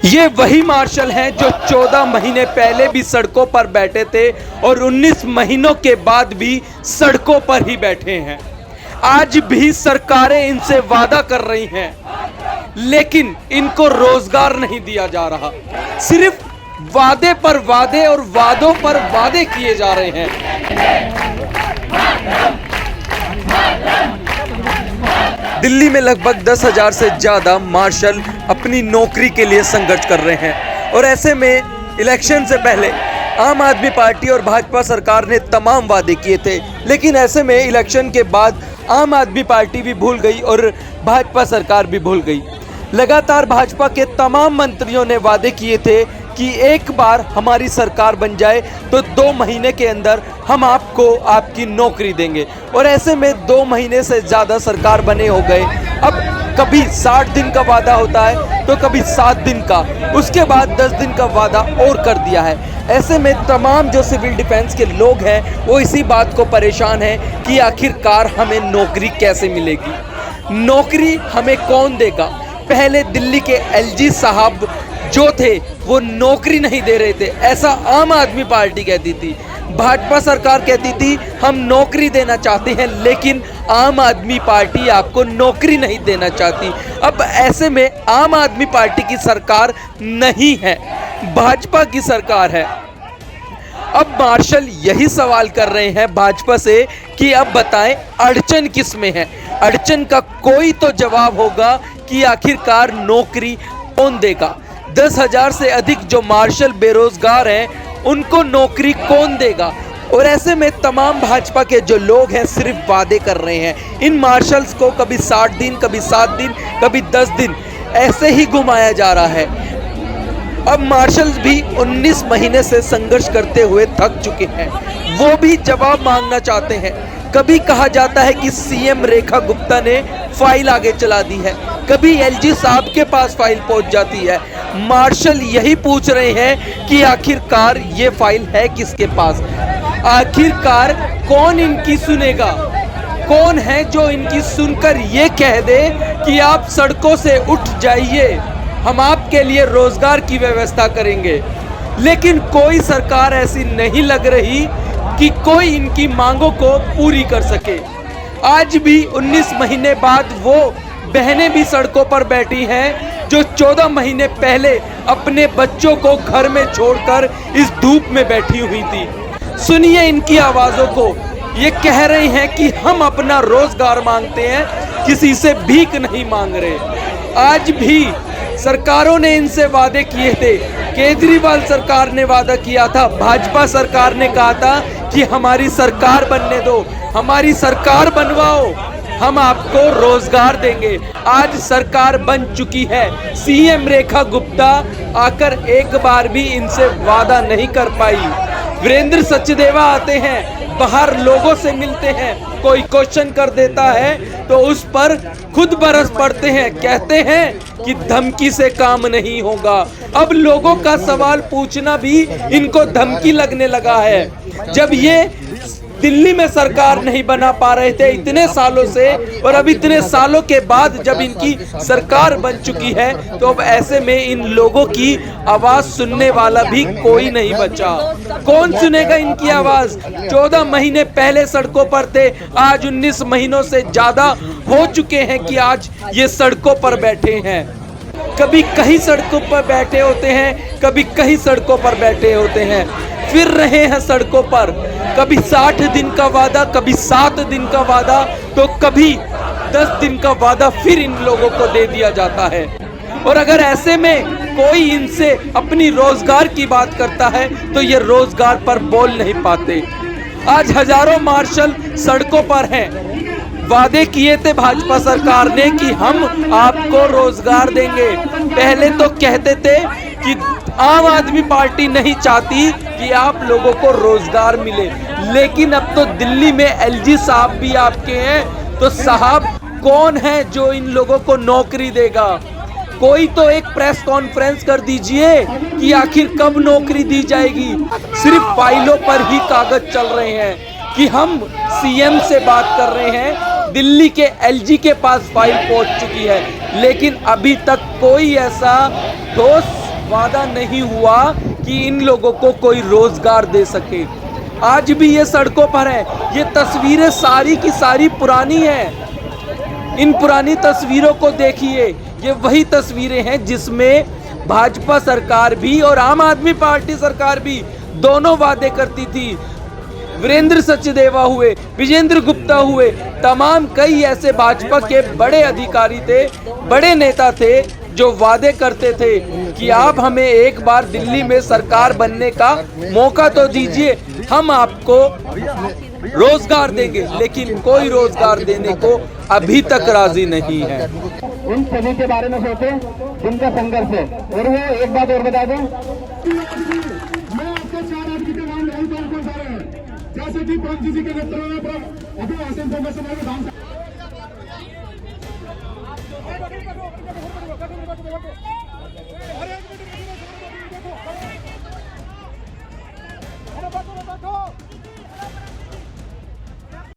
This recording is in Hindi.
ये वही मार्शल हैं जो 14 महीने पहले भी सड़कों पर बैठे थे और 19 महीनों के बाद भी सड़कों पर ही बैठे हैं। आज भी सरकारें इनसे वादा कर रही हैं, लेकिन इनको रोजगार नहीं दिया जा रहा। सिर्फ वादे पर वादे और वादों पर वादे किए जा रहे हैं। दिल्ली में लगभग 10,000 से ज़्यादा मार्शल अपनी नौकरी के लिए संघर्ष कर रहे हैं और ऐसे में इलेक्शन से पहले आम आदमी पार्टी और भाजपा सरकार ने तमाम वादे किए थे, लेकिन ऐसे में इलेक्शन के बाद आम आदमी पार्टी भी भूल गई और भाजपा सरकार भी भूल गई। लगातार भाजपा के तमाम मंत्रियों ने वादे किए थे कि एक बार हमारी सरकार बन जाए तो 2 महीने के अंदर हम आपको आपकी नौकरी देंगे, और ऐसे में 2 महीने से ज़्यादा सरकार बने हो गए। अब कभी 60 दिन का वादा होता है तो कभी 7 दिन का, उसके बाद 10 दिन का वादा और कर दिया है। ऐसे में तमाम जो सिविल डिफेंस के लोग हैं वो इसी बात को परेशान हैं कि आखिरकार हमें नौकरी कैसे मिलेगी, नौकरी हमें कौन देगा। पहले दिल्ली के एलजी साहब जो थे वो नौकरी नहीं दे रहे थे, ऐसा आम आदमी पार्टी कहती थी। भाजपा सरकार कहती थी हम नौकरी देना चाहते हैं, लेकिन आम आदमी पार्टी आपको नौकरी नहीं देना चाहती। अब ऐसे में आम आदमी पार्टी की सरकार नहीं है, भाजपा की सरकार है। अब मार्शल यही सवाल कर रहे हैं भाजपा से कि अब बताएं अड़चन किस में है। अड़चन का कोई तो जवाब होगा कि आखिरकार नौकरी कौन देगा। 10,000 से अधिक जो मार्शल बेरोजगार हैं उनको नौकरी कौन देगा। और ऐसे में तमाम भाजपा के जो लोग हैं सिर्फ वादे कर रहे हैं। इन मार्शल्स को कभी 60 दिन, कभी 7 दिन, कभी 10 दिन ऐसे ही घुमाया जा रहा है। अब मार्शल्स भी 19 महीने से संघर्ष करते हुए थक चुके हैं, वो भी जवाब मांगना चाहते हैं। कभी कहा जाता है कि सीएम रेखा गुप्ता ने फाइल आगे चला दी है, कभी एलजी साहब के पास फाइल पहुंच जाती है। मार्शल यही पूछ रहे हैं कि आखिरकार ये फाइल है किसके पास, आखिरकार कौन इनकी सुनेगा, कौन है जो इनकी सुनकर ये कह दे कि आप सड़कों से उठ जाइए, हम आपके लिए रोजगार की व्यवस्था करेंगे। लेकिन कोई सरकार ऐसी नहीं लग रही कि कोई इनकी मांगों को पूरी कर सके। आज भी 19 महीने बाद वो बहनें भी सड़कों पर बैठी हैं जो 14 महीने पहले अपने बच्चों को घर में छोड़कर इस धूप में बैठी हुई थी। सुनिए इनकी आवाज़ों को, ये कह रही हैं कि हम अपना रोजगार मांगते हैं, किसी से भीख नहीं मांग रहे। आज भी सरकारों ने इनसे वादे किए थे। केजरीवाल सरकार ने वादा किया था, भाजपा सरकार ने कहा था कि हमारी सरकार बनने दो, हमारी सरकार बनवाओ, हम आपको रोजगार देंगे। आज सरकार बन चुकी है, सीएम रेखा गुप्ता आकर एक बार भी इनसे वादा नहीं कर पाई। वीरेंद्र सचदेवा आते हैं, बाहर लोगों से मिलते हैं, कोई क्वेश्चन कर देता है तो उस पर खुद बरस पड़ते हैं, कहते हैं कि धमकी से काम नहीं होगा। अब लोगों का सवाल पूछना भी इनको धमकी लगने लगा है। जब ये दिल्ली में सरकार नहीं बना पा रहे थे इतने सालों से, और अब इतने सालों के बाद जब इनकी सरकार बन चुकी है तो अब ऐसे में इन लोगों की आवाज सुनने वाला भी कोई नहीं बचा। कौन सुनेगा इनकी आवाज? 14 महीने पहले सड़कों पर थे, आज 19 महीनों से ज्यादा हो चुके हैं कि आज ये सड़कों पर बैठे हैं। कभी कहीं सड़कों पर बैठे होते हैं, कभी कहीं सड़कों पर बैठे होते हैं, फिर रहे हैं सड़कों पर। कभी 60 दिन का वादा, कभी 7 दिन का वादा, तो कभी 10 दिन का वादा फिर इन लोगों को दे दिया जाता है। और अगर ऐसे में कोई इनसे अपनी रोजगार की बात करता है तो ये रोजगार पर बोल नहीं पाते। आज हजारों मार्शल सड़कों पर हैं। वादे किए थे भाजपा सरकार ने कि हम आपको रोजगार देंगे। पहले तो कहते थे कि आम आदमी पार्टी नहीं चाहती कि आप लोगों को रोजगार मिले, लेकिन अब तो दिल्ली में एलजी साहब भी आपके हैं, तो साहब कौन है जो इन लोगों को नौकरी देगा? कोई तो एक प्रेस कॉन्फ्रेंस कर दीजिए कि आखिर कब नौकरी दी जाएगी। सिर्फ फाइलों पर ही कागज चल रहे हैं कि हम सीएम से बात कर रहे हैं, दिल्ली के एलजी के पास फाइल पहुंच चुकी है, लेकिन अभी तक कोई ऐसा ठोस वादा नहीं हुआ कि इन लोगों को कोई रोजगार दे सके। आज भी ये सड़कों पर है। ये तस्वीरें सारी की सारी पुरानी हैं। इन पुरानी तस्वीरों को देखिए, ये वही तस्वीरें हैं जिसमें भाजपा सरकार भी और आम आदमी पार्टी सरकार भी दोनों वादे करती थी। वीरेंद्र सचदेवा हुए, विजेंद्र गुप्ता हुए, तमाम कई ऐसे भाजपा के बड़े अधिकारी थे, बड़े नेता थे जो वादे करते थे कि आप हमें एक बार दिल्ली में सरकार बनने का मौका तो दीजिए, हम आपको रोजगार देंगे। लेकिन कोई रोजगार देने को अभी तक राजी नहीं है। उन सभी के बारे में सोचे जिनका संघर्ष है। और वो एक बात और बता दूं, मैं आपको 4 आदमी के नाम नहीं बोल पा रहे हैं, जैसे कि प्रभु जी के नेतृत्व में अभी आसन